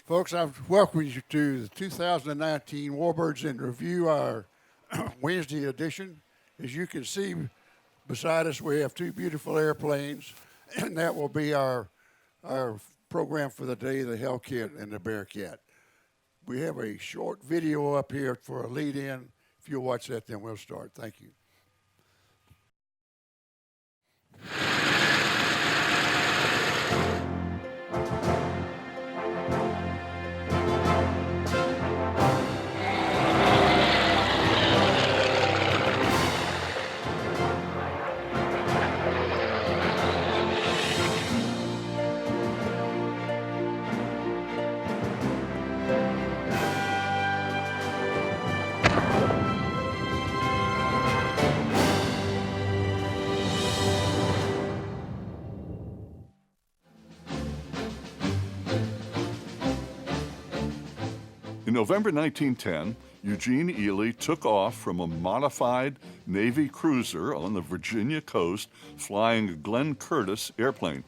Folks, I welcome you to the 2019 Warbirds in Review, our Wednesday edition. As you can see beside us, we have two beautiful airplanes, and that will be our program for the day, the Hellcat and the Bearcat. We have a short video up here for a lead-in. If you'll watch that, then we'll start. Thank you. In November 1910, Eugene Ely took off from a modified Navy cruiser on the Virginia coast flying a Glenn Curtiss airplane.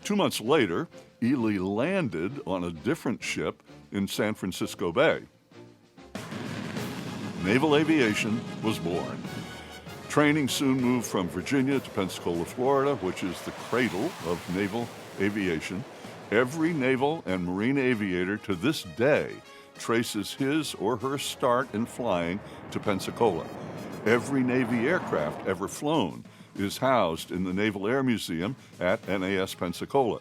2 months later, Ely landed on a different ship in San Francisco Bay. Naval aviation was born. Training soon moved from Virginia to Pensacola, Florida, which is the cradle of naval aviation. Every naval and marine aviator to this day traces his or her start in flying to Pensacola. Every Navy aircraft ever flown is housed in the Naval Air Museum at NAS Pensacola.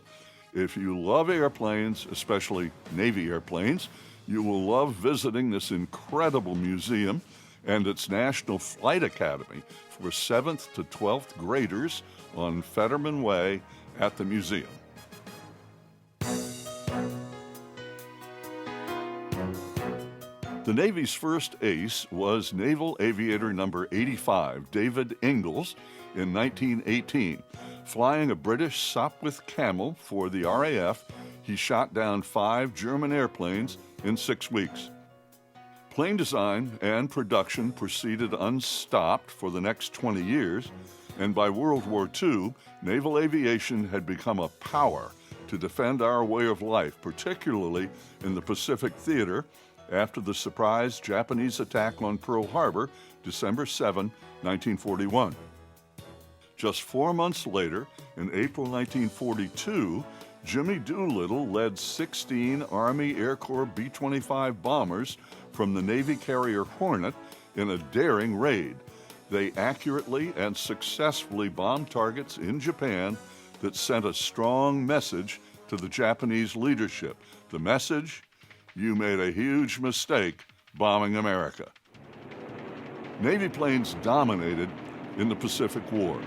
If you love airplanes, especially Navy airplanes, you will love visiting this incredible museum and its National Flight Academy for 7th to 12th graders on Fetterman Way at the museum. The Navy's first ace was Naval Aviator number 85, David Ingalls, in 1918. Flying a British Sopwith Camel for the RAF, he shot down 5 German airplanes in 6 weeks. Plane design and production proceeded unstopped for the next 20 years, and by World War II, naval aviation had become a power to defend our way of life, particularly in the Pacific Theater, after the surprise Japanese attack on Pearl Harbor, December 7, 1941. Just 4 months later, in April 1942, Jimmy Doolittle led 16 Army Air Corps B-25 bombers from the Navy carrier Hornet in a daring raid. They accurately and successfully bombed targets in Japan that sent a strong message to the Japanese leadership. The message: you made a huge mistake bombing America. Navy planes dominated in the Pacific War.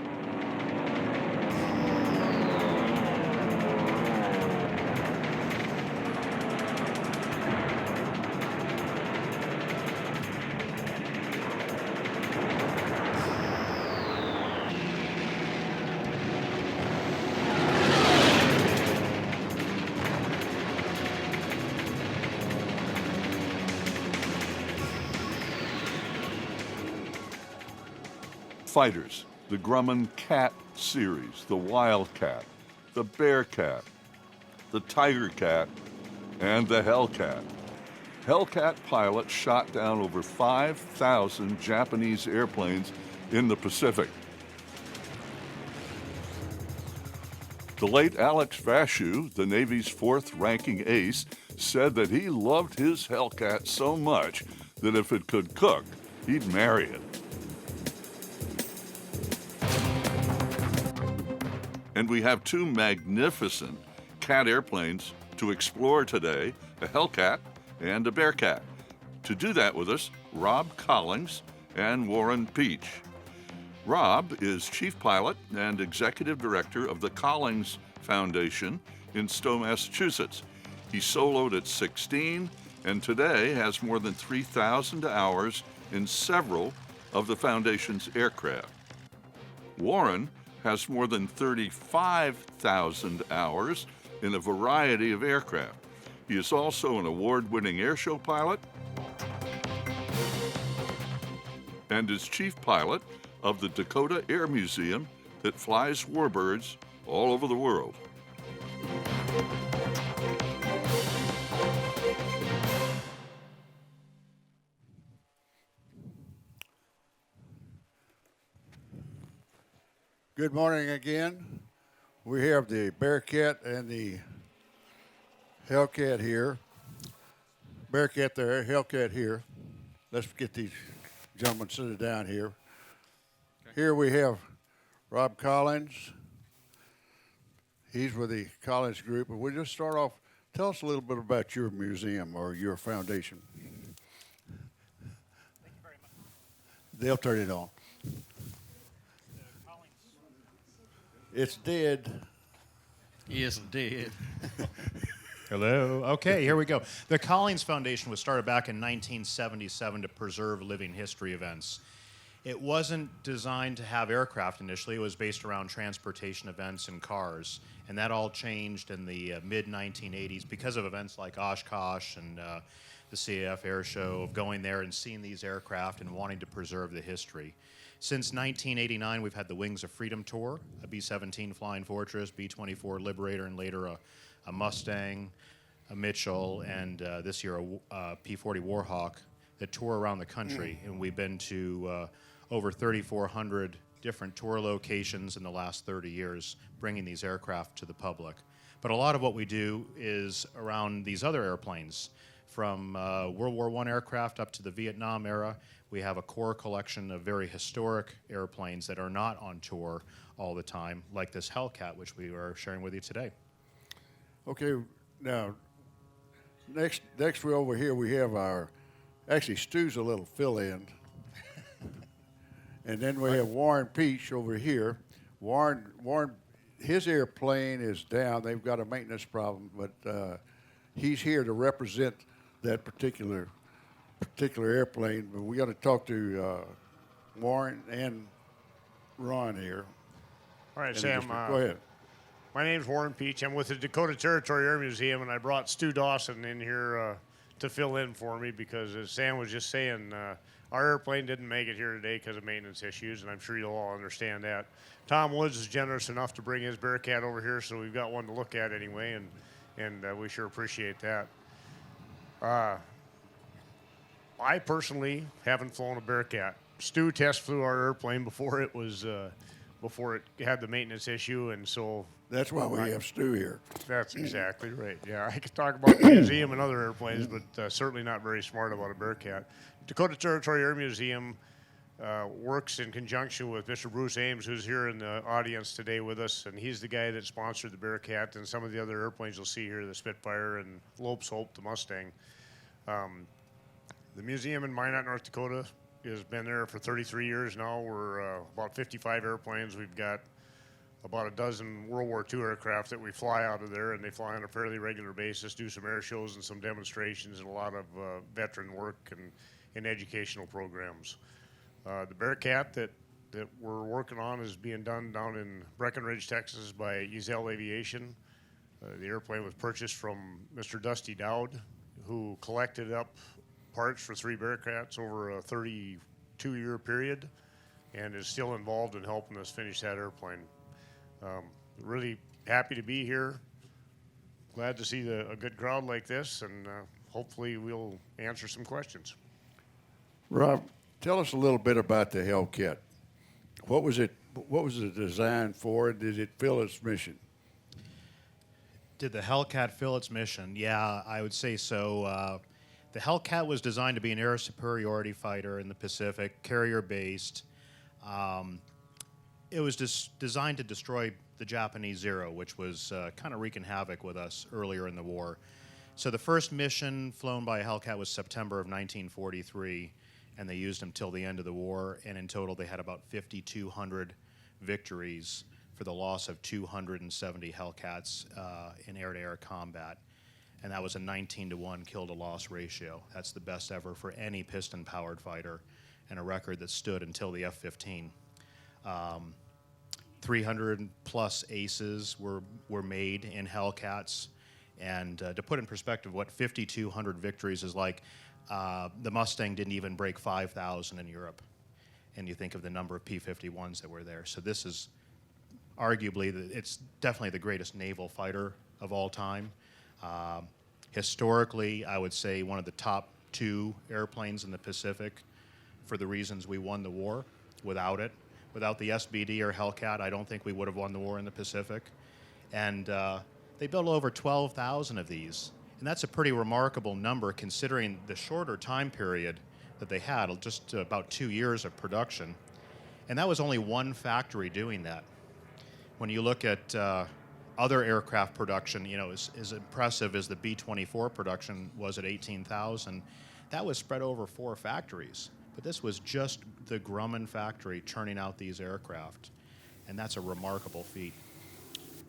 Fighters, the Grumman Cat series, the Wildcat, the Bearcat, the Tiger Cat, and the Hellcat. Hellcat pilots shot down over 5,000 Japanese airplanes in the Pacific. The late Alex Vashew, the Navy's 4th-ranking ace, said that he loved his Hellcat so much that if it could cook, he'd marry it. And we have 2 magnificent cat airplanes to explore today, a Hellcat and a Bearcat. To do that with us, Rob Collings and Warren Pietsch. Rob is chief pilot and executive director of the Collings Foundation in Stowe, Massachusetts. He soloed at 16 and today has more than 3,000 hours in several of the Foundation's aircraft. Warren has more than 35,000 hours in a variety of aircraft. He is also an award-winning airshow pilot and is chief pilot of the Dakota Air Museum that flies Warbirds all over the world. Good morning again. We have the Bearcat and the Hellcat here. Bearcat there, Hellcat here. Let's get these gentlemen seated down here. Here we have Rob Collins. He's with the Collins group. And we'll just start off. Tell us a little bit about your museum or your foundation. Thank you very much. They'll turn it on. Collings. It's dead. Yes, dead. Hello. Okay, here we go. The Collings Foundation was started back in 1977 to preserve living history events. It wasn't designed to have aircraft initially. It was based around transportation events and cars. And that all changed in the mid-1980s because of events like Oshkosh and the CAF Air Show, of going there and seeing these aircraft and wanting to preserve the history. Since 1989, we've had the Wings of Freedom Tour, a B-17 Flying Fortress, B-24 Liberator, and later a Mustang, a Mitchell, and this year a P-40 Warhawk that tour around the country. And we've been to over 3,400 different tour locations in the last 30 years, bringing these aircraft to the public. But a lot of what we do is around these other airplanes, from World War I aircraft up to the Vietnam era. We have a core collection of very historic airplanes that are not on tour all the time, like this Hellcat, which we are sharing with you today. Okay, now, next we're over here, we have actually Stu's a little fill-in. And then we have Warren Pietsch over here. Warren, his airplane is down. They've got a maintenance problem, but he's here to represent that particular airplane. But we got to talk to Warren and Ron here. All right, in the Sam. district. Go ahead. My name's Warren Pietsch. I'm with the Dakota Territory Air Museum, and I brought Stu Dawson in here to fill in for me because, as Sam was just saying, our airplane didn't make it here today because of maintenance issues, and I'm sure you'll all understand that. Tom Woods is generous enough to bring his Bearcat over here, so we've got one to look at anyway, and we sure appreciate that. I personally haven't flown a Bearcat. Stu test flew our airplane before it had the maintenance issue, and so That's why we have Stu here. that's exactly right. Yeah, I could talk about the museum and other airplanes, but certainly not very smart about a Bearcat. Dakota Territory Air Museum works in conjunction with Mr. Bruce Ames, who's here in the audience today with us, and he's the guy that sponsored the Bearcat and some of the other airplanes you'll see here, the Spitfire and Lopes Hope, the Mustang. The museum in Minot, North Dakota has been there for 33 years now. We're about 55 airplanes. We've got about a dozen World War II aircraft that we fly out of there, and they fly on a fairly regular basis, do some air shows and some demonstrations and a lot of veteran work and educational programs. The Bearcat that we're working on is being done down in Breckenridge, Texas by Naval Aviation. The airplane was purchased from Mr. Dusty Dowd, who collected up parts for 3 Bearcats over a 32-year period and is still involved in helping us finish that airplane. Really happy to be here. Glad to see a good crowd like this, and hopefully we'll answer some questions. Rob, tell us a little bit about the Hellcat. What was it designed for? Did it fill its mission? Did the Hellcat fill its mission? Yeah, I would say so. The Hellcat was designed to be an air superiority fighter in the Pacific, carrier-based. It was designed to destroy the Japanese Zero, which was kind of wreaking havoc with us earlier in the war. So the first mission flown by a Hellcat was September of 1943, and they used them till the end of the war. And in total, they had about 5,200 victories for the loss of 270 Hellcats in air-to-air combat. And that was a 19-to-1 kill-to-loss ratio. That's the best ever for any piston-powered fighter, and a record that stood until the F-15. 300-plus aces were made in Hellcats. And to put in perspective what 5,200 victories is like, the Mustang didn't even break 5,000 in Europe. And you think of the number of P-51s that were there. So this is arguably, it's definitely the greatest naval fighter of all time. Historically, I would say one of the top 2 airplanes in the Pacific for the reasons we won the war. Without it, Without the SBD or Hellcat, I don't think we would have won the war in the Pacific. And they built over 12,000 of these. And that's a pretty remarkable number considering the shorter time period that they had, just about 2 years of production. And that was only one factory doing that. When you look at other aircraft production, you know, as impressive as the B-24 production was at 18,000, that was spread over 4 factories. But this was just the Grumman factory churning out these aircraft. And that's a remarkable feat.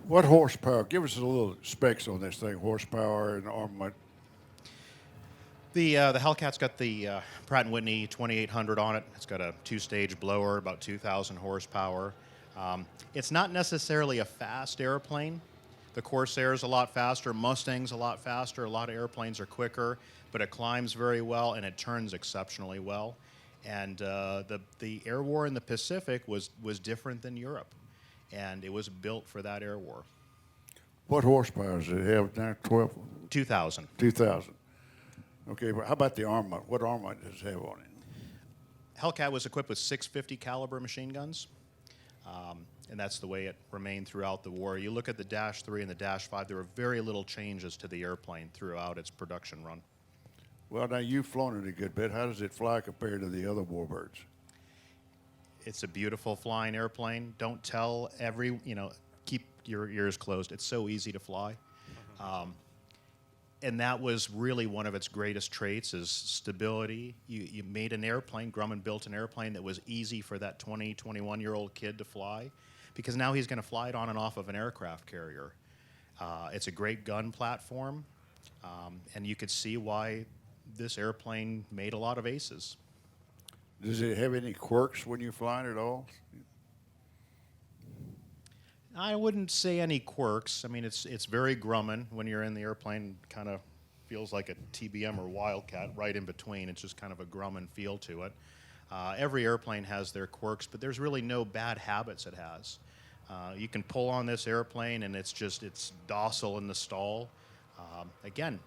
What horsepower? Give us a little specs on this thing, horsepower and armament. The Hellcat's got the Pratt & Whitney 2800 on it. It's got a 2-stage blower, about 2,000 horsepower. It's not necessarily a fast airplane. The Corsair's a lot faster, Mustang's a lot faster, a lot of airplanes are quicker, but it climbs very well and it turns exceptionally well. And the air war in the Pacific was different than Europe, and it was built for that air war. What horsepower does it have now? 12? 2,000. 2,000. Okay, but how about the armament? What armament does it have on it? Hellcat was equipped with 650 caliber machine guns, and that's the way it remained throughout the war. You look at the Dash 3 and the Dash 5, there were very little changes to the airplane throughout its production run. Well, now you've flown it a good bit. How does it fly compared to the other Warbirds? It's a beautiful flying airplane. Don't tell keep your ears closed. It's so easy to fly. And that was really one of its greatest traits is stability. You made an airplane, Grumman built an airplane that was easy for that 20, 21-year-old kid to fly because now he's going to fly it on and off of an aircraft carrier. It's a great gun platform, and you could see why this airplane made a lot of aces. Does it have any quirks when you're flying at all? I wouldn't say any quirks. I mean, it's very Grumman when you're in the airplane. Kind of feels like a TBM or Wildcat right in between. It's just kind of a Grumman feel to it. Every airplane has their quirks, but there's really no bad habits it has. You can pull on this airplane, and it's docile in the stall. Again,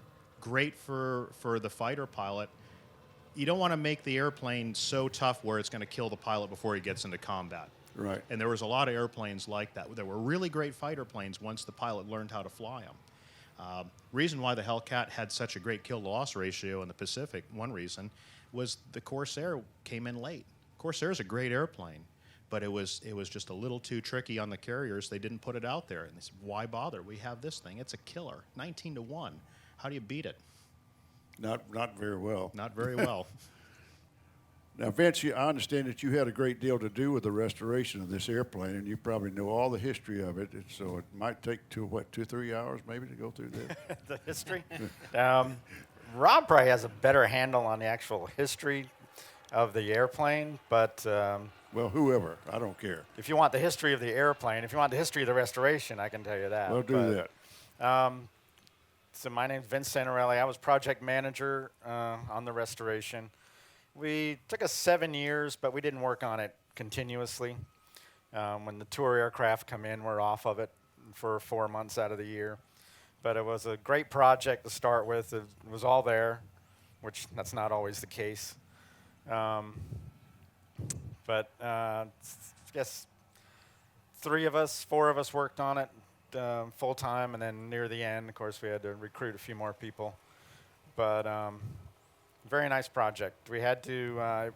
great for the fighter pilot. You don't want to make the airplane so tough where it's going to kill the pilot before he gets into combat. Right. And there was a lot of airplanes like that. There were really great fighter planes once the pilot learned how to fly them. Reason why the Hellcat had such a great kill-loss ratio in the Pacific, one reason, was the Corsair came in late. Corsair's a great airplane, but it was just a little too tricky on the carriers. They didn't put it out there. And they said, why bother? We have this thing. It's a killer. 19-1. How do you beat it? Not very well. Not very well. Now, Vince, I understand that you had a great deal to do with the restoration of this airplane, and you probably know all the history of it. And so it might take 2 or 3 hours maybe to go through this. The history? Rob probably has a better handle on the actual history of the airplane, but Well, whoever. I don't care. if you want the history of the airplane, if you want the history of the restoration, I can tell you that. We'll do that. So my name's Vince Santarelli. I was project manager on the restoration. We took us 7 years, but we didn't work on it continuously. When the tour aircraft come in, we're off of it for 4 months out of the year. But it was a great project to start with. It was all there, which that's not always the case. But I guess 4 of us worked on it full time, and then near the end, of course, we had to recruit a few more people. But very nice project. We had to,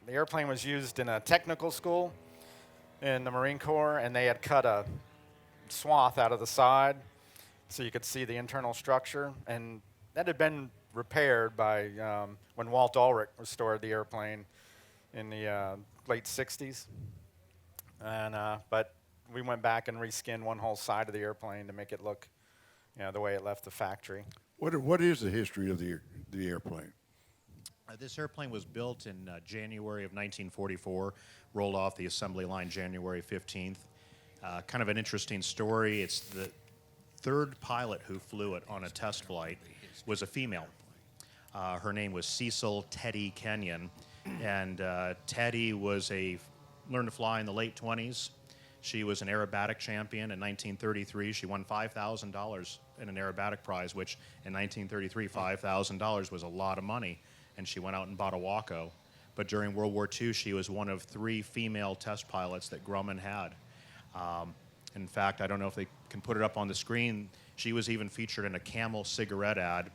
the airplane was used in a technical school in the Marine Corps, and they had cut a swath out of the side so you could see the internal structure. And that had been repaired by when Walt Ulrich restored the airplane in the late 60s. And, but we went back and reskinned one whole side of the airplane to make it look, the way it left the factory. What is the history of the airplane? This airplane was built in January of 1944, rolled off the assembly line January 15th. Kind of an interesting story. It's the third pilot who flew it on a test flight was a female. Her name was Cecil Teddy Kenyon, and Teddy learned to fly in the late 20s. She was an aerobatic champion in 1933. She won $5,000 in an aerobatic prize, which in 1933, $5,000 was a lot of money. And she went out and bought a Waco. but during World War II, she was one of 3 female test pilots that Grumman had. In fact, I don't know if they can put it up on the screen. She was even featured in a Camel cigarette ad,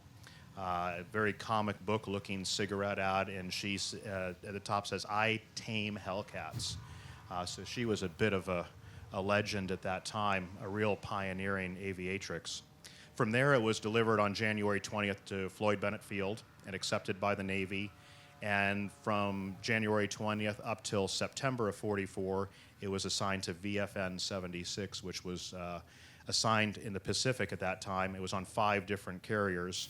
a very comic book-looking cigarette ad, and she's at the top says, "I tame Hellcats." So she was a bit of a legend at that time, a real pioneering aviatrix. From there, it was delivered on January 20th to Floyd Bennett Field and accepted by the Navy. And from January 20th up till September of 44, it was assigned to VFN 76, which was assigned in the Pacific at that time. It was on 5 different carriers,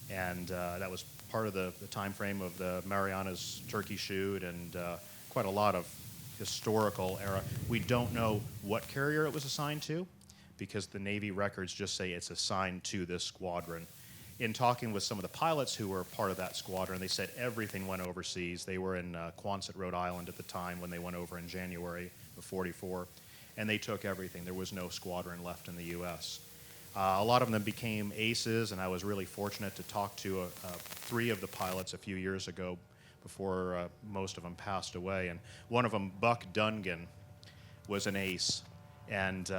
and that was part of the time frame of the Marianas Turkey Shoot and quite a lot of historical era. We don't know what carrier it was assigned to because the Navy records just say it's assigned to this squadron. In talking with some of the pilots who were part of that squadron, they said everything went overseas. They were in Quonset, Rhode Island at the time when they went over in January of 44, and they took everything. There was no squadron left in the U.S. A lot of them became aces, and I was really fortunate to talk to 3 of the pilots a few years ago before most of them passed away. And one of them, Buck Dungan, was an ace, and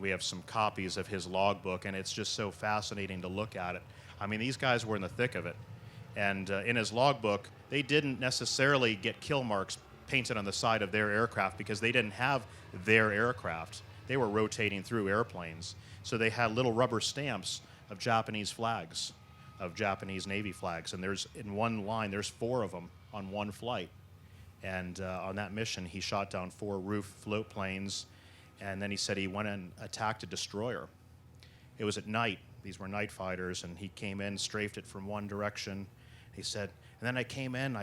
we have some copies of his logbook, and it's just so fascinating to look at it. I mean, these guys were in the thick of it. And in his logbook, they didn't necessarily get kill marks painted on the side of their aircraft because they didn't have their aircraft. They were rotating through airplanes. So they had little rubber stamps of Japanese flags, of Japanese Navy flags. And there's, in one line, there's 4 of them on one flight. And on that mission, he shot down 4 roof float planes. And then he said he went and attacked a destroyer. It was at night. These were night fighters, and he came in, strafed it from one direction. He said, and then I came in,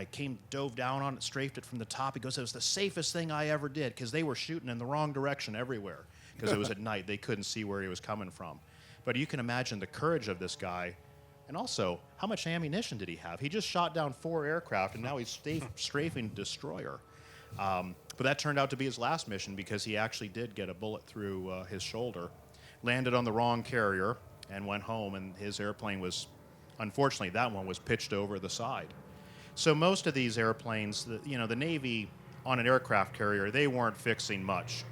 dove down on it, strafed it from the top. He goes, it was the safest thing I ever did because they were shooting in the wrong direction everywhere because it was at night. They couldn't see where he was coming from. But you can imagine the courage of this guy, and also how much ammunition did he have? He just shot down 4 aircraft, and now he's strafing a destroyer. But that turned out to be his last mission because he actually did get a bullet through his shoulder, landed on the wrong carrier, and went home, and his airplane was, unfortunately, that one was pitched over the side. So most of these airplanes, the Navy on an aircraft carrier, they weren't fixing much.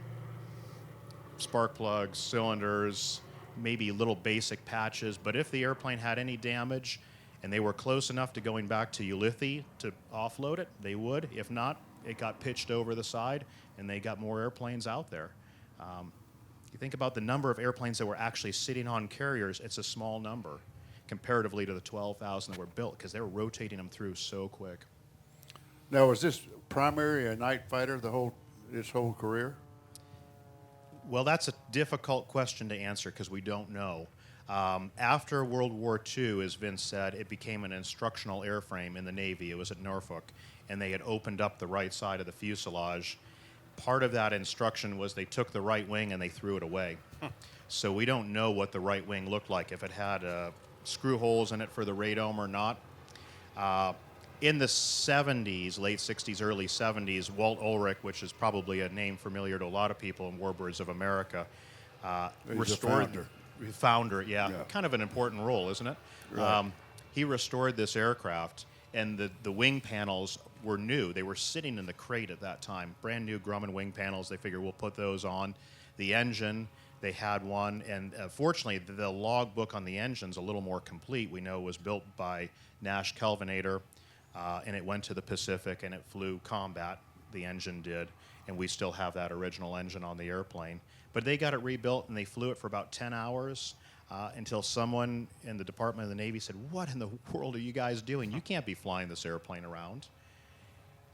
Spark plugs, cylinders, maybe little basic patches, but if the airplane had any damage and they were close enough to going back to Ulithi to offload it, they would. If not, it got pitched over the side, and they got more airplanes out there. You think about the number of airplanes that were actually sitting on carriers, it's a small number comparatively to the 12,000 that were built because they were rotating them through so quick. Now, was this primary a night fighter his whole career? Well, that's a difficult question to answer because we don't know. After World War II, as Vince said, it became an instructional airframe in the Navy. It was at Norfolk, and they had opened up the right side of the fuselage. Part of that instruction was they took the right wing and they threw it away. So we don't know what the right wing looked like, if it had screw holes in it for the radome or not. In the 70s, late 60s, early 70s, Walt Ulrich, which is probably a name familiar to a lot of people in Warbirds of America, restored the founder, yeah, kind of an important role, isn't it? Right. He restored this aircraft, and the wing panels were new. They were sitting in the crate at that time, brand new Grumman wing panels. They figured we'll put those on. The engine, they had one, and fortunately, the logbook on the engine's a little more complete. We know it was built by Nash Kelvinator, and it went to the Pacific, and it flew combat, the engine did, and we still have that original engine on the airplane. But they got it rebuilt, and they flew it for about 10 hours until someone in the Department of the Navy said, what in the world are you guys doing? You can't be flying this airplane around.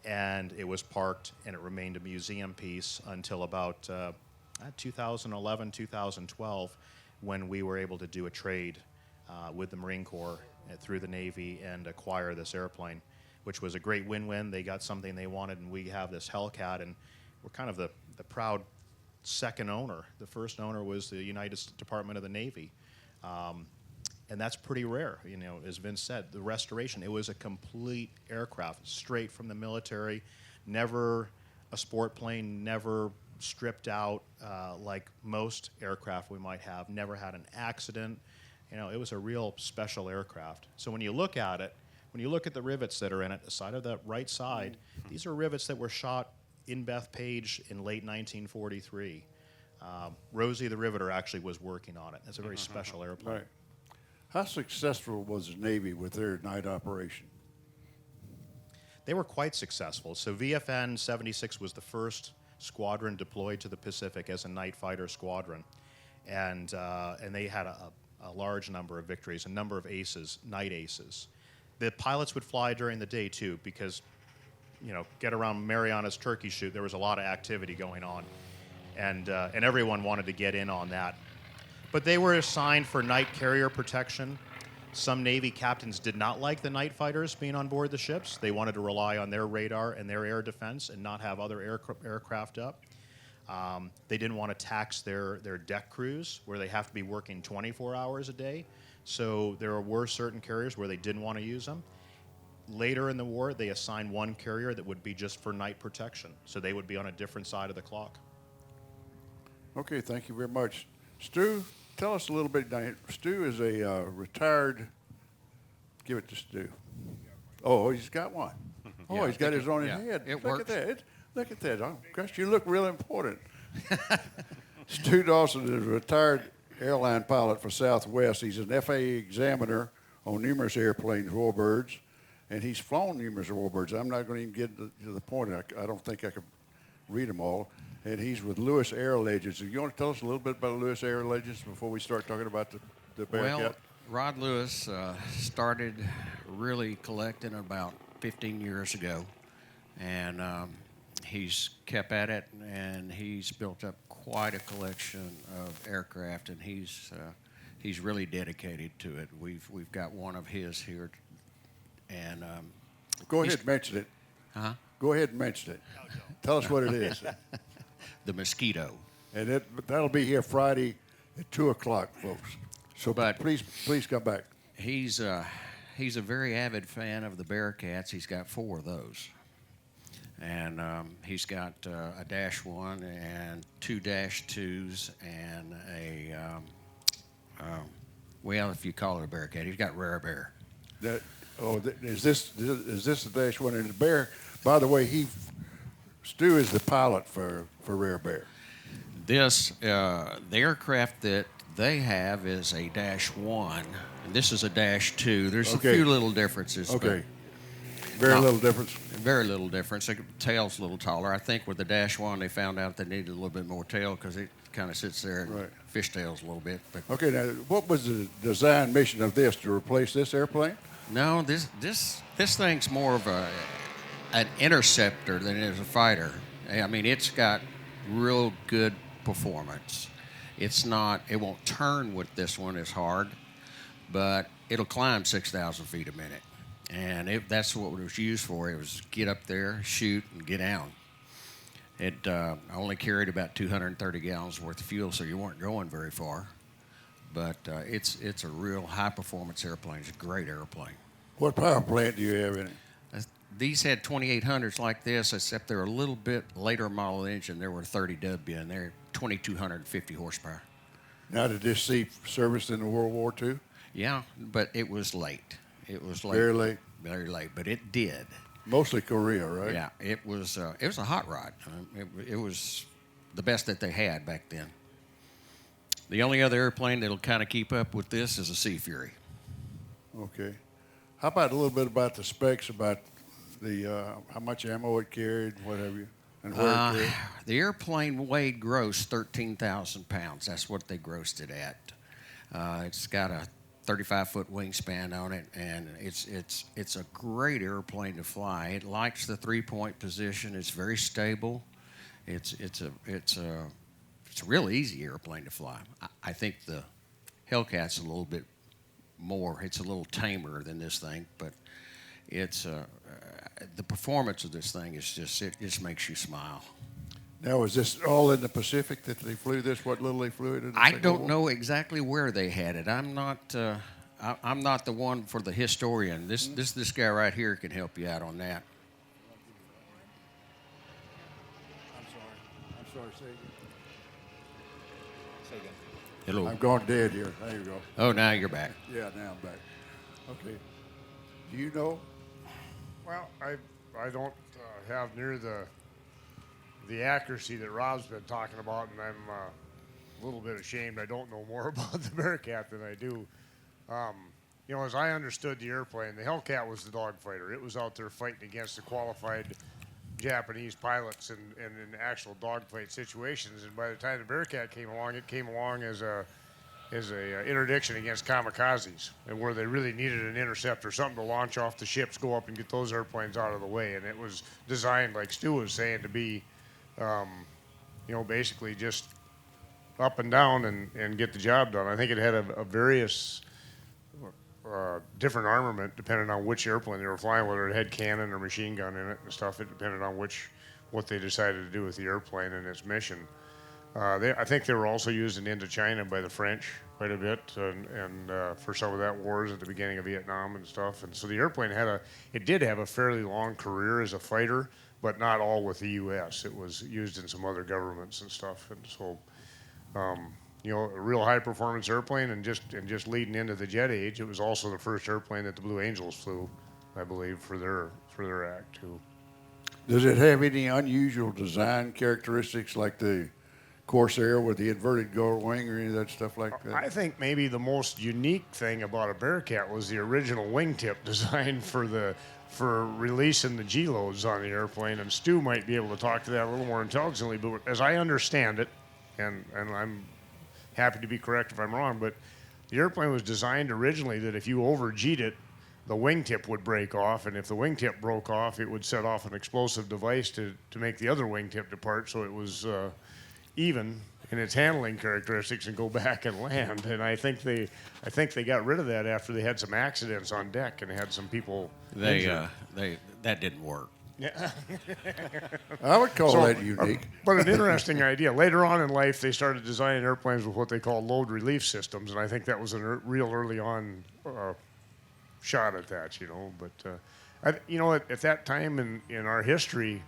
And it was parked, and it remained a museum piece until about 2011, 2012, when we were able to do a trade with the Marine Corps through the Navy and acquire this airplane, which was a great win-win. They got something they wanted, and we have this Hellcat, and we're kind of the proud second owner. The first owner was the United States Department of the Navy. And that's pretty rare, as Vince said. The restoration, it was a complete aircraft, straight from the military, never a sport plane, never stripped out like most aircraft we might have, never had an accident. It was a real special aircraft. So when you look at it, When you look at the rivets that are in it, the side of the right side, these are rivets that were shot in Bethpage in late 1943. Rosie the Riveter actually was working on it. It's a very special airplane. Right. How successful was the Navy with their night operation? They were quite successful. So VFN 76 was the first squadron deployed to the Pacific as a night fighter squadron. And they had a large number of victories, a number of aces, night aces. The pilots would fly during the day too, because, get around Mariana's turkey shoot, there was a lot of activity going on. And everyone wanted to get in on that. But they were assigned for night carrier protection. Some Navy captains did not like the night fighters being on board the ships. They wanted to rely on their radar and their air defense and not have other aircraft up. They didn't want to tax their deck crews, where they have to be working 24 hours a day. So there were certain carriers where they didn't want to use them. Later in the war, they assigned one carrier that would be just for night protection. So they would be on a different side of the clock. Okay, thank you very much. Stu, tell us a little bit. Stu is a retired. Give it to Stu. Oh, he's got one. Oh, Yeah, he's got his own yeah, head. it Look works. at that. Look at that. Oh, gosh, you look real important. Stu Dawson is a retired airline pilot for Southwest. He's an FAA examiner on numerous airplanes, Warbirds, and he's flown numerous Warbirds. I'm not going to even get to the point. I don't think I could read them all. And he's with Lewis Air Legends. You want to tell us a little bit about Lewis Air Legends before we start talking about the Bearcat? Well, Rod Lewis started really collecting about 15 years ago, and he's kept at it, and he's built up quite a collection of aircraft, and he's really dedicated to it. We've got one of his here, and Go ahead and mention it. huh? Go ahead and mention it. Tell us what it is. The Mosquito. And that'll be here Friday at 2 o'clock, folks. So But- please come back. He's a very avid fan of the Bearcats. He's got 4 of those, and he's got a -1 and 2 -2s and a well, if you call it a Bearcat, he's got Rare Bear. Is this the -1 and the Bear? By the way, Stu is the pilot for Rare Bear. This the aircraft that they have is a -1, and this is a -2. There's Okay. a few little differences. but Okay. Very No. little difference. Very little difference. The tail's a little taller. I think with the -1, they found out they needed a little bit more tail because it kind of sits there and Right. fishtails a little bit. But Okay, now what was the design mission of this, to replace this airplane? no, this thing's more of an interceptor than it is a fighter. I mean, it's got real good performance. It won't turn with this one as hard, but it'll climb 6,000 feet a minute. And that's what it was used for. It was get up there, shoot, and get down. It only carried about 230 gallons worth of fuel, so you weren't going very far. But it's a real high-performance airplane. It's a great airplane. What power plant do you have in it? These had 2800s like this, except they're a little bit later model engine. There were 30W, and they're 2,250 horsepower. Now, did this see service in the World War II? Yeah, but it was late. It was late. Very late. Very late, but it did. Mostly Korea, right? Yeah, it was a hot rod. It was the best that they had back then. The only other airplane that'll kind of keep up with this is a Sea Fury. Okay. How about a little bit about the specs, about the how much ammo it carried, what have you, and where it carried? The airplane weighed gross 13,000 pounds. That's what they grossed it at. It's got a 35-foot wingspan on it, and it's a great airplane to fly. It likes the 3-point position. It's very stable. It's a real easy airplane to fly. I think the Hellcat's a little bit more. It's a little tamer than this thing, but it's the performance of this thing is it just makes you smile. Now, was this all in the Pacific that they flew this? What little they flew it in? The I Second don't War? know exactly where they had it. I'm not the one for the historian. This guy right here can help you out on that. I'm sorry. Say again. Hello. I'm gone dead here. There you go. Oh, now you're back. Yeah, now I'm back. Okay. Do you know? Well, I don't have near the accuracy that Rob's been talking about, and I'm a little bit ashamed I don't know more about the Bearcat than I do. You know, as I understood the airplane, the Hellcat was the dogfighter. It was out there fighting against the qualified Japanese pilots in actual dogfight situations. And by the time the Bearcat came along, it came along as a interdiction against kamikazes, and where they really needed an interceptor, something to launch off the ships, go up and get those airplanes out of the way. And it was designed, like Stu was saying, to be, you know, basically just up and down and get the job done. I think it had a various different armament depending on which airplane they were flying, whether it had cannon or machine gun in it and stuff. It depended on what they decided to do with the airplane and its mission. I think they were also used in Indochina by the French quite a bit, and for some of that wars at the beginning of Vietnam and stuff. And so the airplane did have a fairly long career as a fighter, but not all with the U.S. It was used in some other governments and stuff. And so, you know, a real high-performance airplane, and just leading into the jet age, it was also the first airplane that the Blue Angels flew, I believe, for their act too. Does it have any unusual design characteristics like the Corsair with the inverted gull wing or any of that stuff like that? I think maybe the most unique thing about a Bearcat was the original wingtip design for releasing the G-loads on the airplane, and Stu might be able to talk to that a little more intelligently, but as I understand it, and I'm happy to be correct if I'm wrong, but the airplane was designed originally that if you over-G'd it, the wingtip would break off, and if the wingtip broke off, it would set off an explosive device to make the other wingtip depart, so it was even in its handling characteristics and go back and land. And I think they got rid of that after they had some accidents on deck and had some people injured. That didn't work. Yeah. I would call that unique. But an interesting idea. Later on in life, they started designing airplanes with what they call load relief systems, and I think that was a real early on shot at that, you know. But you know, at that time in our history,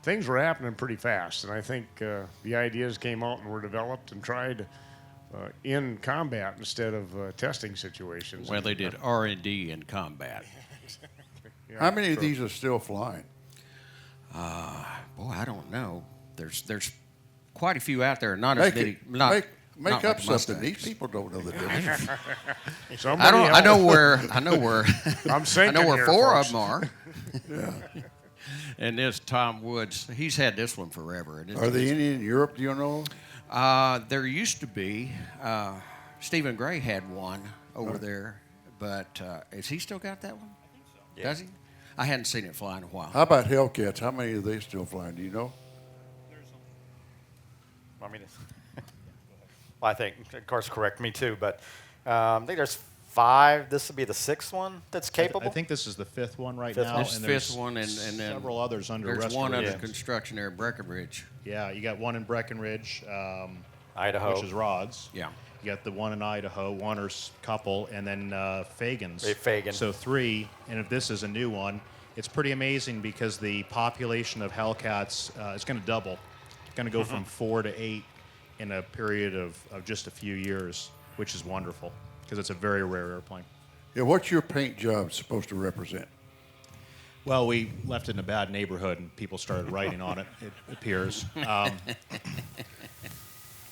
things were happening pretty fast, and I think the ideas came out and were developed and tried in combat instead of testing situations. Well, they did R&D in combat. Yeah, How many of these are still flying? Boy, I don't know. There's quite a few out there. Not as many. Make not up like something. Mustangs. These people don't know the difference. I know where. I know where here, four folks. of them are. Yeah. And this Tom Woods, he's had this one forever. And Are they any in Europe? Do you know? There used to be. Stephen Gray had one over there, but has he still got that one? I think so. Yeah. Does he? I hadn't seen it fly in a while. How about Hellcats? How many are they still flying? Do you know? I mean, well, I think, of course, correct me too, but I think there's 5. This would be the 6th one that's capable. I think this is the 5th one right Fifth now. one. There's and the there's 5th one, and then several others under there's restoration. one under construction there at Breckenridge. Yeah, you got one in Breckenridge, Idaho. which is Rods. Yeah. You got the one in Idaho, one or couple, and then Fagan's. Fagan. So 3, and if this is a new one, it's pretty amazing because the population of Hellcats is going to double. It's going to go from 4 to 8 in a period of just a few years, which is wonderful because it's a very rare airplane. Yeah. What's your paint job supposed to represent? Well, we left it in a bad neighborhood, and people started writing on it, it appears.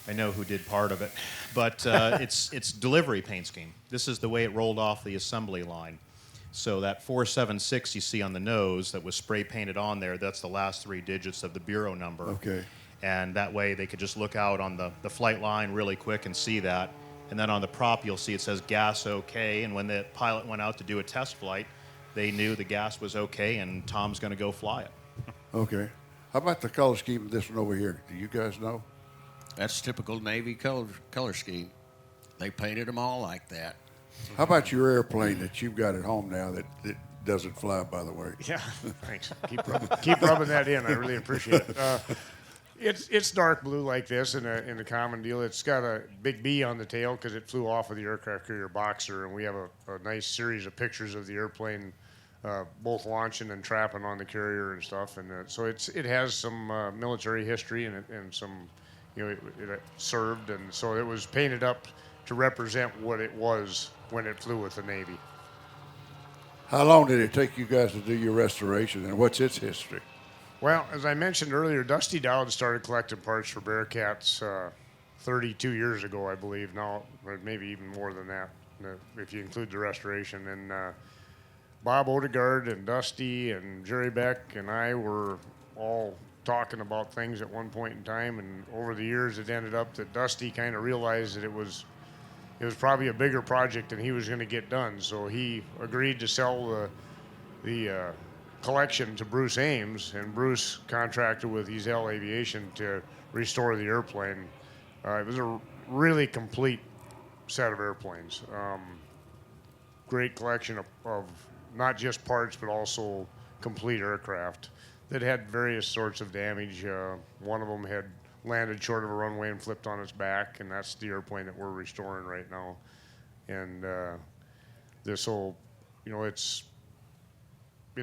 I know who did part of it. But it's delivery paint scheme. This is the way it rolled off the assembly line. So that 476 you see on the nose that was spray painted on there, that's the last 3 digits of the bureau number. Okay. And that way they could just look out on the flight line really quick and see that. And then on the prop, you'll see it says gas okay. And when the pilot went out to do a test flight, they knew the gas was okay, and Tom's going to go fly it. Okay. How about the color scheme of this one over here? Do you guys know? That's typical Navy color scheme. They painted them all like that. How about your airplane that you've got at home now that doesn't fly, by the way? Yeah, thanks. Keep rubbing that in. I really appreciate it. It's dark blue like this in the common deal. It's got a big B on the tail because it flew off of the aircraft carrier Boxer, and we have a nice series of pictures of the airplane both launching and trapping on the carrier and stuff. And so it has some military history and some, you know, it served, and so it was painted up to represent what it was when it flew with the Navy. How long did it take you guys to do your restoration, and what's its history? Well, as I mentioned earlier, Dusty Dowd started collecting parts for Bearcats 32 years ago, I believe now, or maybe even more than that, if you include the restoration. And Bob Odegaard and Dusty and Jerry Beck and I were all talking about things at one point in time, and over the years it ended up that Dusty kind of realized that it was probably a bigger project than he was going to get done, so he agreed to sell the collection to Bruce Ames, and Bruce contracted with Ezel Aviation to restore the airplane. It was a really complete set of airplanes. Great collection of not just parts, but also complete aircraft that had various sorts of damage. One of them had landed short of a runway and flipped on its back, and that's the airplane that we're restoring right now. And this whole, it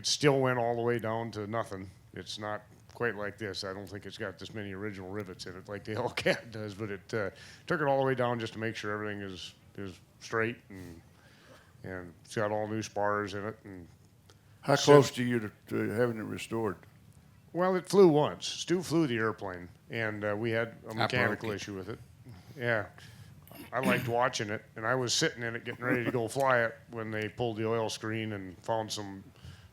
still went all the way down to nothing. It's not quite like this. I don't think it's got this many original rivets in it like the Hellcat does, but it took it all the way down just to make sure everything is straight, and it's got all new spars in it. And How close to you to having it restored? well, it flew once. Stu flew the airplane, and we had a mechanical issue with it. Yeah. I liked watching it, and I was sitting in it getting ready to go fly it when they pulled the oil screen and found some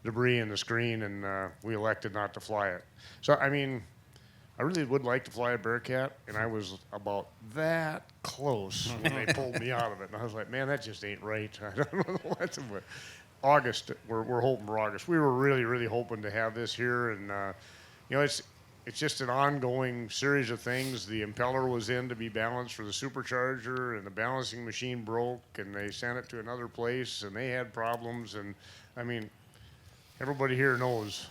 debris in the screen, and we elected not to fly it. So, I mean, I really would like to fly a Bearcat, and I was about that close when they pulled me out of it. And I was like, man, that just ain't right. I don't know what to do. August, we're hoping for August. We were really, really hoping to have this here, and it's just an ongoing series of things. The impeller was in to be balanced for the supercharger, and the balancing machine broke, and they sent it to another place, and they had problems. And I mean, everybody here knows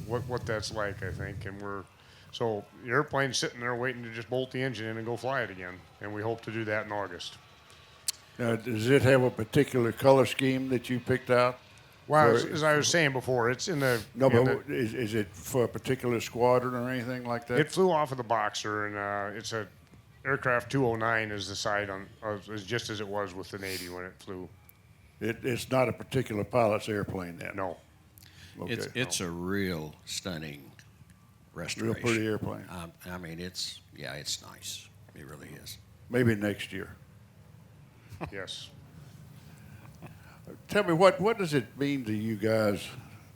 what that's like, I think. And so the airplane's sitting there waiting to just bolt the engine in and go fly it again, and we hope to do that in August. Now, does it have a particular color scheme that you picked out? Well, as I was saying before, it's in the... No, but is it for a particular squadron or anything like that? It flew off of the Boxer, and it's a aircraft 209 is the side on, is just as it was with the Navy when it flew. It's not a particular pilot's airplane then? No. Okay. It's a real stunning restoration. Real pretty airplane. I mean, it's nice. It really is. Maybe next year. Yes. Tell me, what does it mean to you guys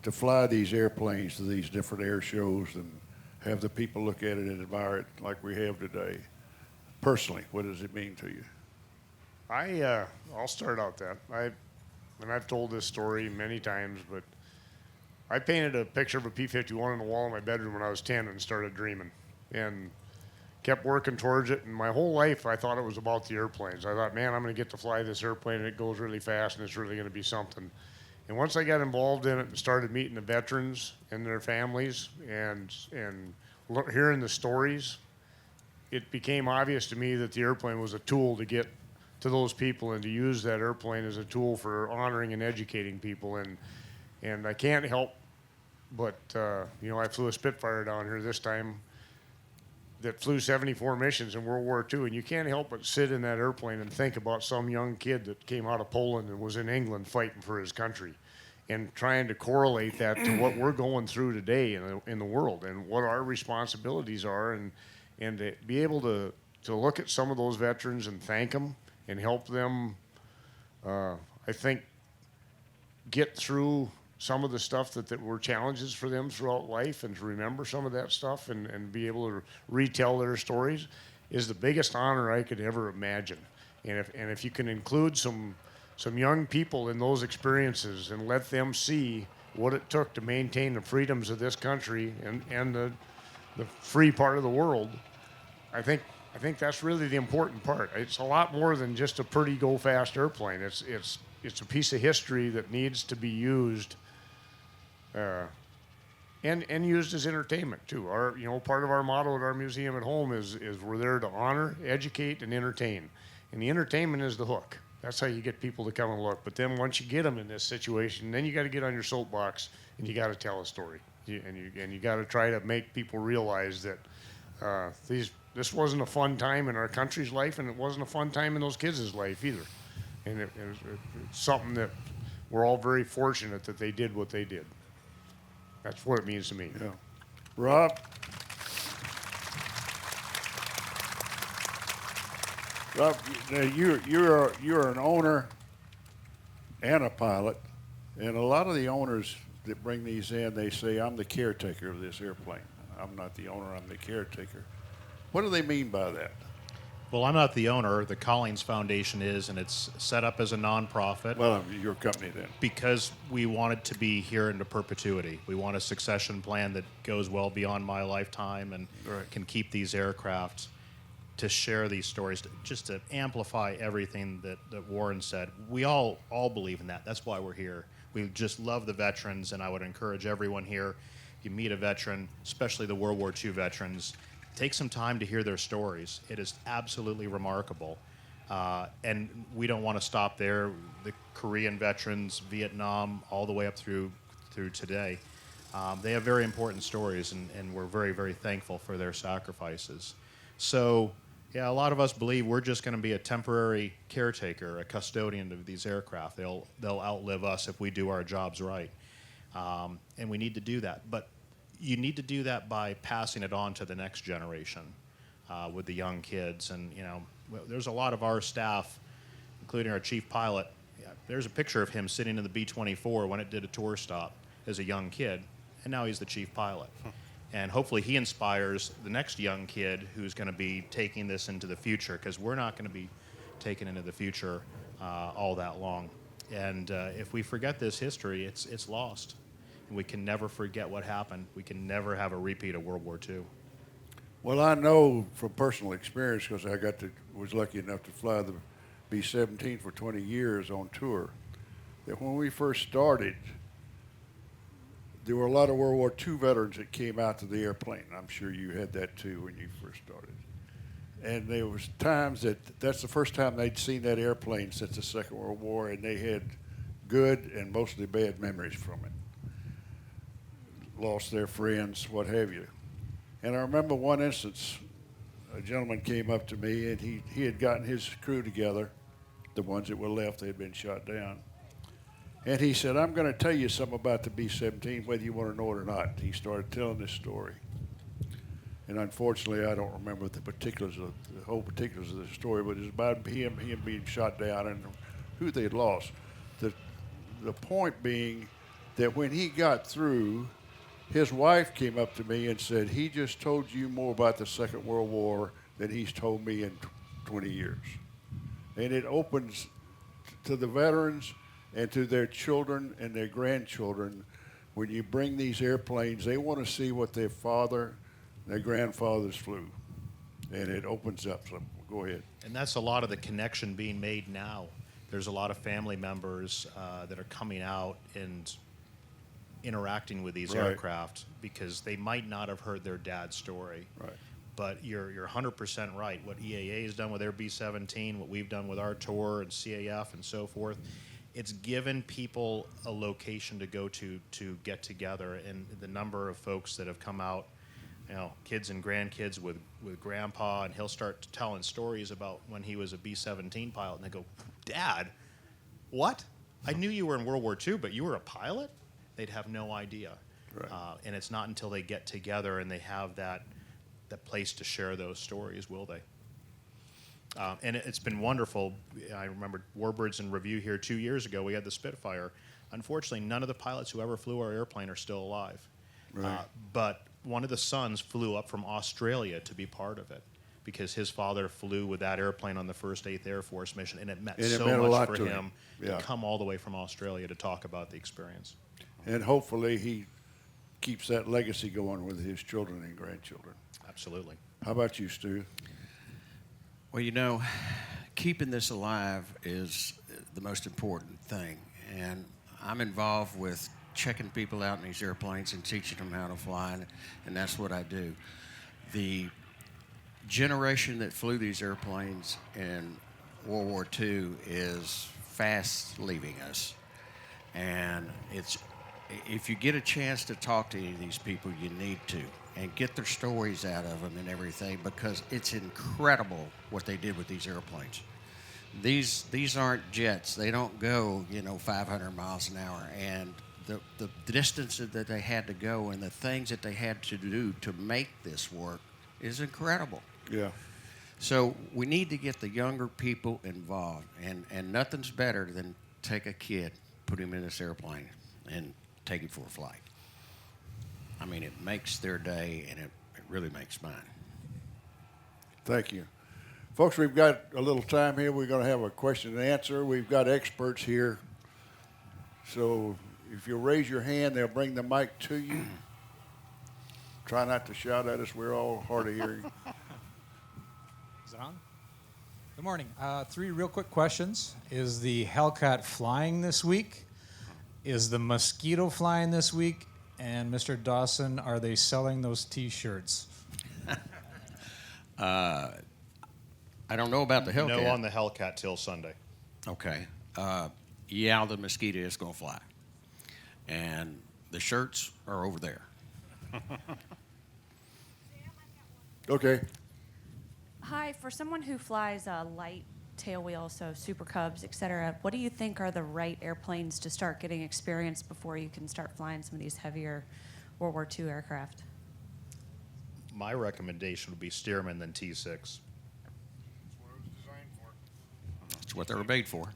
to fly these airplanes to these different air shows and have the people look at it and admire it like we have today? Personally, what does it mean to you? I'll start out that. I've told this story many times, but I painted a picture of a P-51 on the wall in my bedroom when I was 10 and started dreaming, and kept working towards it. And my whole life, I thought it was about the airplanes. I thought, man, I'm going to get to fly this airplane, and it goes really fast, and it's really going to be something. And once I got involved in it and started meeting the veterans and their families and hearing the stories, it became obvious to me that the airplane was a tool to get to those people and to use that airplane as a tool for honoring and educating people. And I can't help but, I flew a Spitfire down here this time that flew 74 missions in World War II, and you can't help but sit in that airplane and think about some young kid that came out of Poland and was in England fighting for his country, and trying to correlate that to what we're going through today in the world and what our responsibilities are, and to be able to look at some of those veterans and thank them and help them, I think, get through some of the stuff that were challenges for them throughout life, and to remember some of that stuff and be able to retell their stories is the biggest honor I could ever imagine. And if you can include some young people in those experiences and let them see what it took to maintain the freedoms of this country and the free part of the world, I think that's really the important part. It's a lot more than just a pretty go-fast airplane. It's a piece of history that needs to be used and used as entertainment too. Part of our motto at our museum at home is we're there to honor, educate, and entertain. And the entertainment is the hook. That's how you get people to come and look. But then once you get them in this situation, then you got to get on your soapbox and you got to tell a story. And you got to try to make people realize that this wasn't a fun time in our country's life, and it wasn't a fun time in those kids' life either. And it's something that we're all very fortunate that they did what they did. That's what it means to me. Yeah. Rob? Rob, now you're an owner and a pilot, and a lot of the owners that bring these in, they say, I'm the caretaker of this airplane. I'm not the owner, I'm the caretaker. What do they mean by that? Well, I'm not the owner. The Collings Foundation is, and it's set up as a nonprofit. Well, your company then. Because we want it to be here into perpetuity. We want a succession plan that goes well beyond my lifetime and Right. can keep these aircraft to share these stories, just to amplify everything that Warren said. We all believe in that. That's why we're here. We just love the veterans, and I would encourage everyone here, if you meet a veteran, especially the World War II veterans, take some time to hear their stories. It is absolutely remarkable. And we don't want to stop there. The Korean veterans, Vietnam, all the way up through today, they have very important stories, and we're very, very thankful for their sacrifices. So, yeah, a lot of us believe we're just going to be a temporary caretaker, a custodian of these aircraft. They'll outlive us if we do our jobs right. And we need to do that. But you need to do that by passing it on to the next generation with the young kids. And, there's a lot of our staff, including our chief pilot. Yeah, there's a picture of him sitting in the B-24 when it did a tour stop as a young kid, and now he's the chief pilot. And hopefully he inspires the next young kid who's going to be taking this into the future, because we're not going to be taken into the future all that long. And if we forget this history, it's lost. And we can never forget what happened. We can never have a repeat of World War II. Well, I know from personal experience, because I was lucky enough to fly the B-17 for 20 years on tour, that when we first started, there were a lot of World War II veterans that came out to the airplane. I'm sure you had that too when you first started. And there was times that's the first time they'd seen that airplane since the Second World War, and they had good and mostly bad memories from it. Lost their friends, what have you. And I remember one instance, a gentleman came up to me, and he had gotten his crew together, the ones that were left, they had been shot down. And he said, I'm going to tell you something about the B-17, whether you want to know it or not. He started telling this story. And unfortunately, I don't remember the whole particulars of the story, but it was about him being shot down and who they'd lost. The point being that when he got through, his wife came up to me and said, he just told you more about the Second World War than he's told me in 20 years. And it opens to the veterans and to their children and their grandchildren. When you bring these airplanes, they want to see what their father, their grandfathers flew. And it opens up. So go ahead. And that's a lot of the connection being made now. There's a lot of family members that are coming out and interacting with these Right. aircraft because they might not have heard their dad's story. Right. But you're 100% right. What EAA has done with their B-17, what we've done with our tour and CAF and so forth, it's given people a location to go to get together. And the number of folks that have come out, kids and grandkids with grandpa, and he'll start telling stories about when he was a B-17 pilot, and they go, Dad, what? I knew you were in World War II, but you were a pilot? They'd have no idea. Right. And it's not until they get together and they have that place to share those stories, will they? And it's been wonderful. I remember Warbirds in review here 2 years ago. We had the Spitfire. Unfortunately, none of the pilots who ever flew our airplane are still alive. Right. But one of the sons flew up from Australia to be part of it because his father flew with that airplane on the first 8th Air Force mission, and it meant And it so meant a much lot for to him Yeah. to come all the way from Australia to talk about the experience. And hopefully he keeps that legacy going with his children and grandchildren. Absolutely. How about you, Stu? Well, keeping this alive is the most important thing. And I'm involved with checking people out in these airplanes and teaching them how to fly, and that's what I do. The generation that flew these airplanes in World War II is fast leaving us. And if you get a chance to talk to any of these people, you need to, and get their stories out of them and everything, because it's incredible what they did with these airplanes. these aren't jets. They don't go 500 miles an hour, and the distances that they had to go and the things that they had to do to make this work is incredible. Yeah. So we need to get the younger people involved, and nothing's better than take a kid, put him in this airplane, and take him for a flight. I mean, it makes their day, and it really makes mine. Thank you. Folks, we've got a little time here. We're going to have a question and answer. We've got experts here. So if you'll raise your hand, they'll bring the mic to you. Try not to shout at us. We're all hard of hearing. Is it on? Good morning. 3 real quick questions. Is the Hellcat flying this week? Is the Mosquito flying this week? And Mr. Dawson, are they selling those T-shirts? I don't know about the Hellcat. No on the Hellcat till Sunday. Okay. Yeah, the Mosquito is going to fly. And the shirts are over there. Okay. Hi, for someone who flies a light tailwheel, so Super Cubs, et cetera, what do you think are the right airplanes to start getting experience before you can start flying some of these heavier World War II aircraft? My recommendation would be Stearman than T6. That's what they were made for.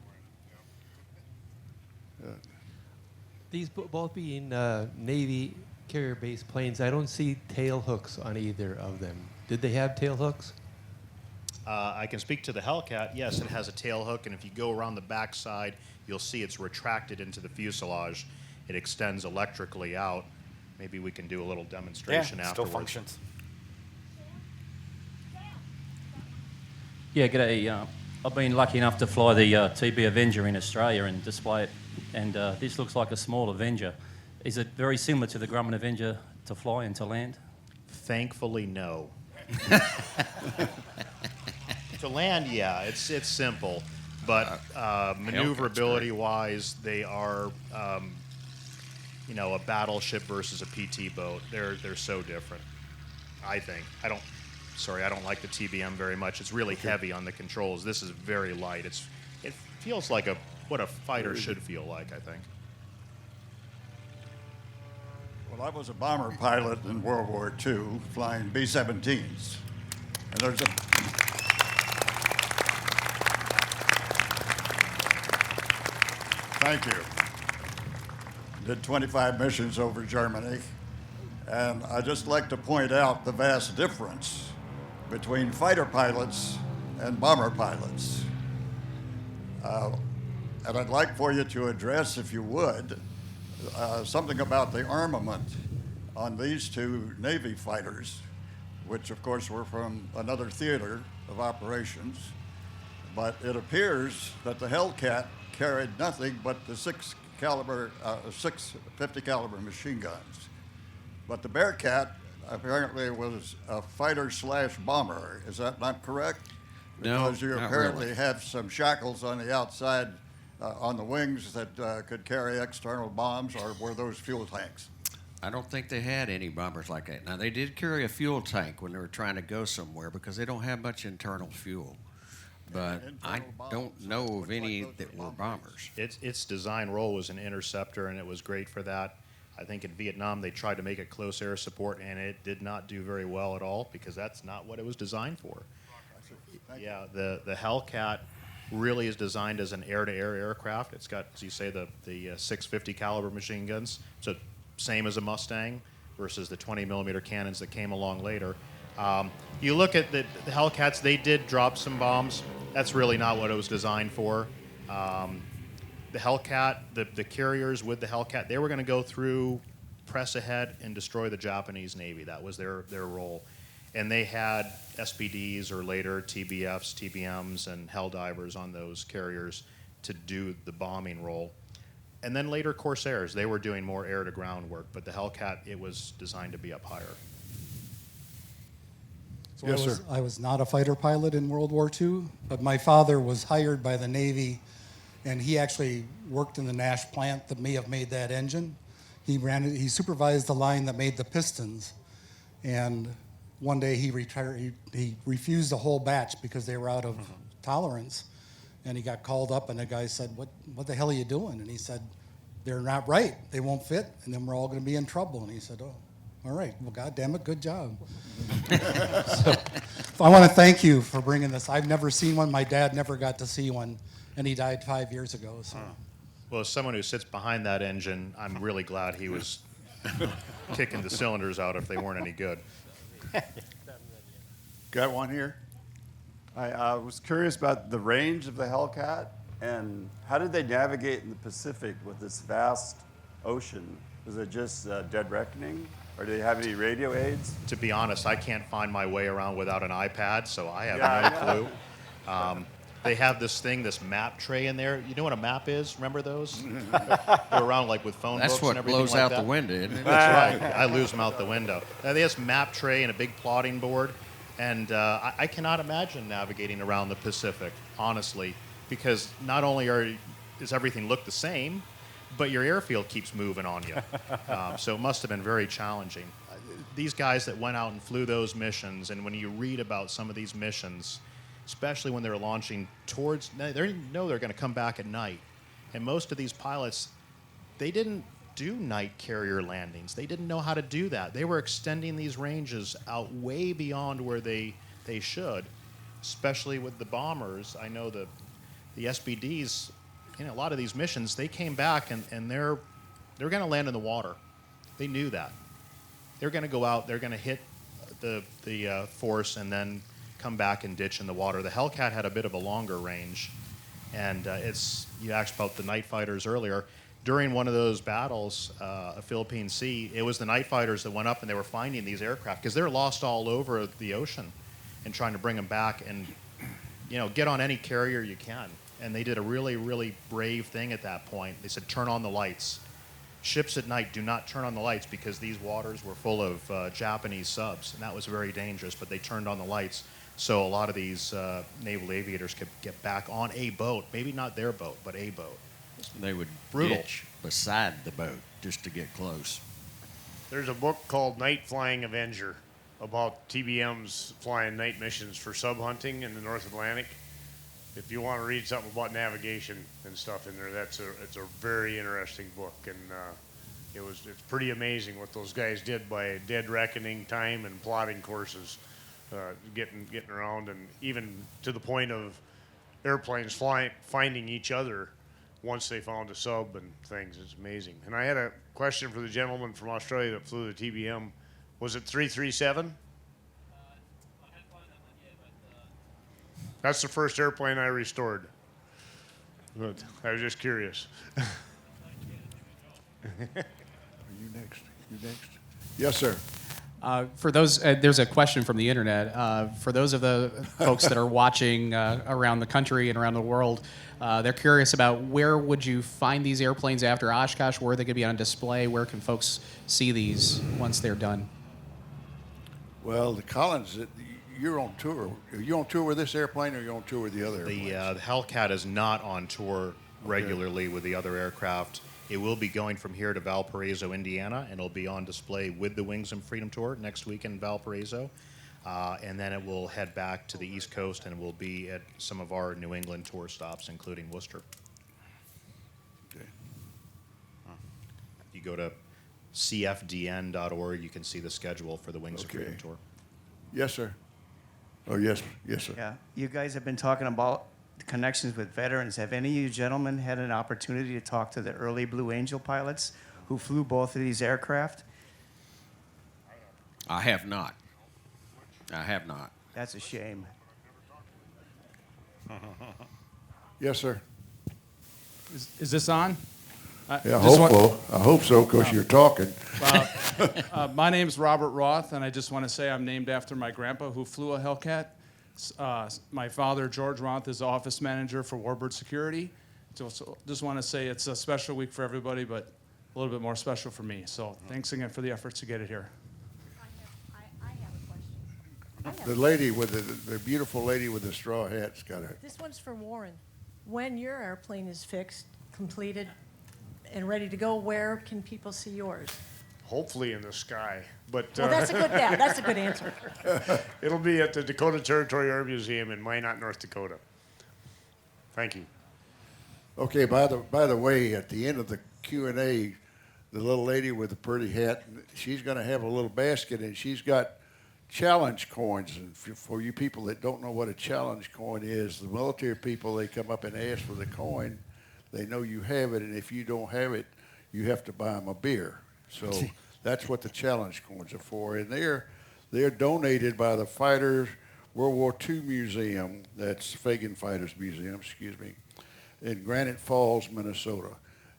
These both being Navy carrier-based planes, I don't see tail hooks on either of them. Did they have tail hooks? I can speak to the Hellcat. Yes, it has a tail hook, and if you go around the backside, you'll see it's retracted into the fuselage. It extends electrically out. Maybe we can do a little demonstration Yeah, it afterwards. still functions. Yeah, g'day. I've been lucky enough to fly the TB Avenger in Australia and display it, and this looks like a small Avenger. Is it very similar to the Grumman Avenger to fly and to land? Thankfully, no. To land, yeah, it's simple, but maneuverability-wise, they are, a battleship versus a PT boat. They're so different. I think. I don't like the TBM very much. It's really heavy on the controls. This is very light. It feels like what a fighter should feel like, I think. Well, I was a bomber pilot in World War II, flying B-17s. And there's a... Thank you. Did 25 missions over Germany. And I'd just like to point out the vast difference between fighter pilots and bomber pilots. And I'd like for you to address, if you would, something about the armament on these two Navy fighters, which of course were from another theater of operations. But it appears that the Hellcat carried nothing but the 650 caliber machine guns. But the Bearcat apparently was a fighter/bomber. Is that not correct? No, Because you not apparently really. have some shackles on the outside, on the wings that could carry external bombs, or were those fuel tanks? I don't think they had any bombers like that. Now, they did carry a fuel tank when they were trying to go somewhere because they don't have much internal fuel. But I Internal bombs, don't know of looks like any those that are were bombers. bombers. Its design role was an interceptor, and it was great for that. I think in Vietnam they tried to make it close air support, and it did not do very well at all because that's not what it was designed for. Yeah, the Hellcat really is designed as an air-to-air aircraft. It's got, as you say, the 650 caliber machine guns. So same as a Mustang versus the 20 millimeter cannons that came along later. You look at the Hellcats, they did drop some bombs. That's really not what it was designed for. The Hellcat, the carriers with the Hellcat, they were going to go through, press ahead, and destroy the Japanese Navy. That was their role. And they had SPDs or later TBFs, TBMs, and Helldivers on those carriers to do the bombing role. And then later Corsairs, they were doing more air-to-ground work, but the Hellcat, it was designed to be up higher. So Yes, sir. I was not a fighter pilot in World War II, but my father was hired by the Navy, and he actually worked in the Nash plant that may have made that engine. He supervised the line that made the pistons, and one day he retired. He refused a whole batch because they were out of tolerance, And he got called up, and the guy said, what the hell are you doing? And he said, they're not right. They won't fit, and then we're all going to be in trouble. And he said, oh, all right. Well, God damn it, good job. So I want to thank you for bringing this. I've never seen one. My dad never got to see one, and he died 5 years ago. So. Well, as someone who sits behind that engine, I'm really glad he was kicking the cylinders out if they weren't any good. Got one here? I was curious about the range of the Hellcat and how did they navigate in the Pacific with this vast ocean? Was it just dead reckoning, or do they have any radio aids? To be honest, I can't find my way around without an iPad, so I have no clue. They have this thing, this map tray in there. You know what a map is? Remember those? They're around like with phone That's books what and everything blows like out that. the window, isn't it? That's right. I lose them out the window. They have this map tray and a big plotting board, and I cannot imagine navigating around the Pacific, honestly, because not only does everything look the same, but your airfield keeps moving on you. So it must have been very challenging. These guys that went out and flew those missions, and when you read about some of these missions, especially when they're launching towards, they know they're going to come back at night. And most of these pilots, they didn't do night carrier landings. They didn't know how to do that. They were extending these ranges out way beyond where they should, especially with the bombers. I know the SBDs, a lot of these missions, they came back and they're going to land in the water. They knew that. They're going to go out, they're going to hit the force and then come back and ditch in the water. The Hellcat had a bit of a longer range, and you asked about the night fighters earlier. During one of those battles, a Philippine Sea, it was the night fighters that went up and they were finding these aircraft because they're lost all over the ocean and trying to bring them back and get on any carrier you can. And they did a really, really brave thing at that point. They said, turn on the lights. Ships at night do not turn on the lights because these waters were full of Japanese subs, and that was very dangerous, but they turned on the lights. So a lot of these naval aviators could get back on a boat, maybe not their boat, but a boat. They would Brutal. ditch beside the boat just to get close. There's a book called Night Flying Avenger about TBMs flying night missions for sub hunting in the North Atlantic. If you want to read something about navigation and stuff in there, it's a very interesting book, and it's pretty amazing what those guys did by dead reckoning time and plotting courses. Getting around, and even to the point of airplanes finding each other once they found a sub and things. It's amazing. And I had a question for the gentleman from Australia that flew the TBM. Was it 337? That's the first airplane I restored. But I was just curious. Are you next? Yes, sir. For those, there's a question from the internet. For those of the folks that are watching around the country and around the world, they're curious about where would you find these airplanes after Oshkosh? Where are they going to be on display? Where can folks see these once they're done? Well, the Collins, you're on tour. Are you on tour with this airplane, or are you on tour with the other airplanes? The Hellcat is not on tour regularly with the other aircraft. It will be going from here to Valparaiso, Indiana, and it'll be on display with the Wings and Freedom Tour next week in Valparaiso. And then it will head back to the East Coast and will be at some of our New England tour stops, including Worcester. Okay. You go to cfdn.org, you can see the schedule for the Wings of Freedom Tour. Yes, sir. Oh, yes, sir. Yeah, you guys have been talking about connections with veterans. Have any of you gentlemen had an opportunity to talk to the early Blue Angel pilots who flew both of these aircraft? I have not. That's a shame. Yes, sir. Is this on? Yeah, I hope so, because you're talking. My name's Robert Roth, and I just want to say I'm named after my grandpa who flew a Hellcat. My father, George Roth, is office manager for Warbird Security. So just want to say it's a special week for everybody, but a little bit more special for me. So thanks again for the efforts to get it here. I have a question. The lady with the beautiful lady with the straw hat's got it. This one's for Warren. When your airplane is fixed, completed, and ready to go, where can people see yours? Hopefully in the sky. But Well, that's a good answer. It'll be at the Dakota Territory Air Museum in Minot, North Dakota. Thank you. Okay, by the way, at the end of the Q&A, the little lady with the pretty hat, she's going to have a little basket, and she's got challenge coins. And for you people that don't know what a challenge coin is, the military people, they come up and ask for the coin. They know you have it, and if you don't have it, you have to buy them a beer. So that's what the challenge coins are for. And they're donated by the Fighters World War II Museum, that's Fagan Fighters Museum, excuse me, in Granite Falls, Minnesota.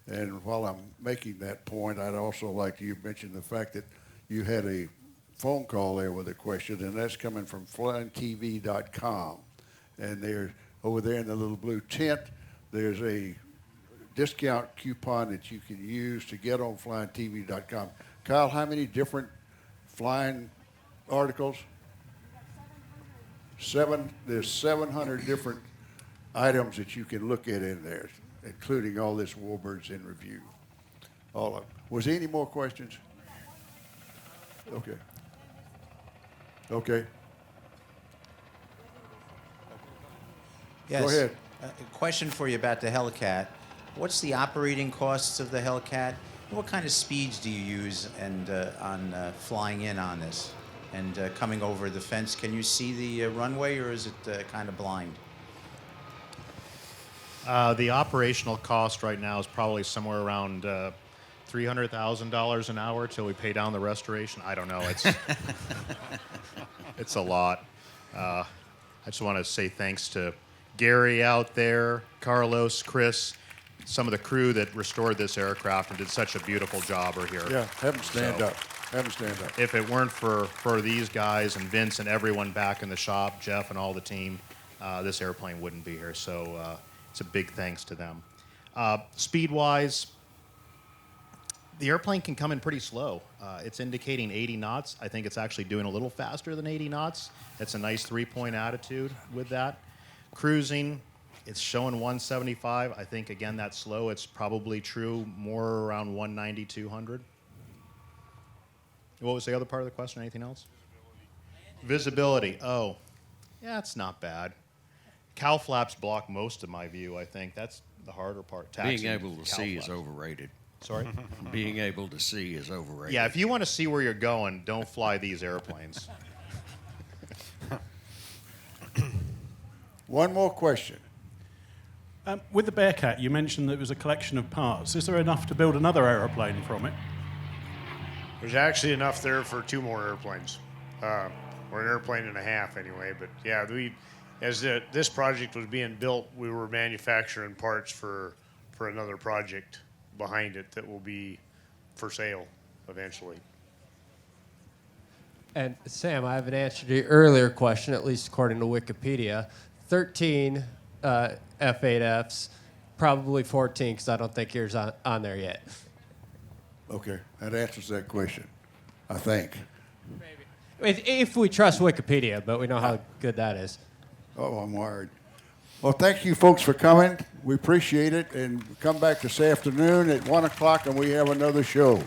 And while I'm making that point, I'd also like to mention the fact that you had a phone call there with a question, and that's coming from flyingtv.com. And they're over there in the little blue tent, there's a discount coupon that you can use to get on flyingtv.com. Kyle, how many different flying articles? There's 700 different items that you can look at in there, including all this Warbirds in review. All of them. Was there any more questions? Okay. Okay. Yes. Go ahead. A question for you about the Hellcat. What's the operating costs of the Hellcat? What kind of speeds do you use on flying in on this and coming over the fence? Can you see the runway, or is it kind of blind? The operational cost right now is probably somewhere around $300,000 an hour till we pay down the restoration. I don't know. It's a lot. I just want to say thanks to Gary out there, Carlos, Chris, some of the crew that restored this aircraft and did such a beautiful job are here. Yeah, have them stand up. Have them stand up. If it weren't for these guys and Vince and everyone back in the shop, Jeff and all the team, this airplane wouldn't be here. So it's a big thanks to them. Speed-wise, the airplane can come in pretty slow. It's indicating 80 knots. I think it's actually doing a little faster than 80 knots. That's a nice three-point attitude with that. Cruising, it's showing 175. I think, again, that's slow. It's probably true more around 190, 200. What was the other part of the question? Anything else? Visibility. Oh, yeah, it's not bad. Cow flaps block most of my view, I think. That's the harder part. Being able to see is overrated. Sorry? Being able to see is overrated. Yeah, if you want to see where you're going, don't fly these airplanes. One more question. With the Bearcat, you mentioned that it was a collection of parts. Is there enough to build another aeroplane from it? There's actually enough there for 2 more airplanes, or an airplane and a half anyway. But yeah, as this project was being built, we were manufacturing parts for another project behind it that will be for sale eventually. And Sam, I have an answer to your earlier question, at least according to Wikipedia. 13 F-8Fs, probably 14, because I don't think yours on there yet. Okay, that answers that question, I think. If we trust Wikipedia, but we know how good that is. Oh, I'm worried. Well, thank you folks for coming. We appreciate it, and come back this afternoon at 1 o'clock, and we have another show.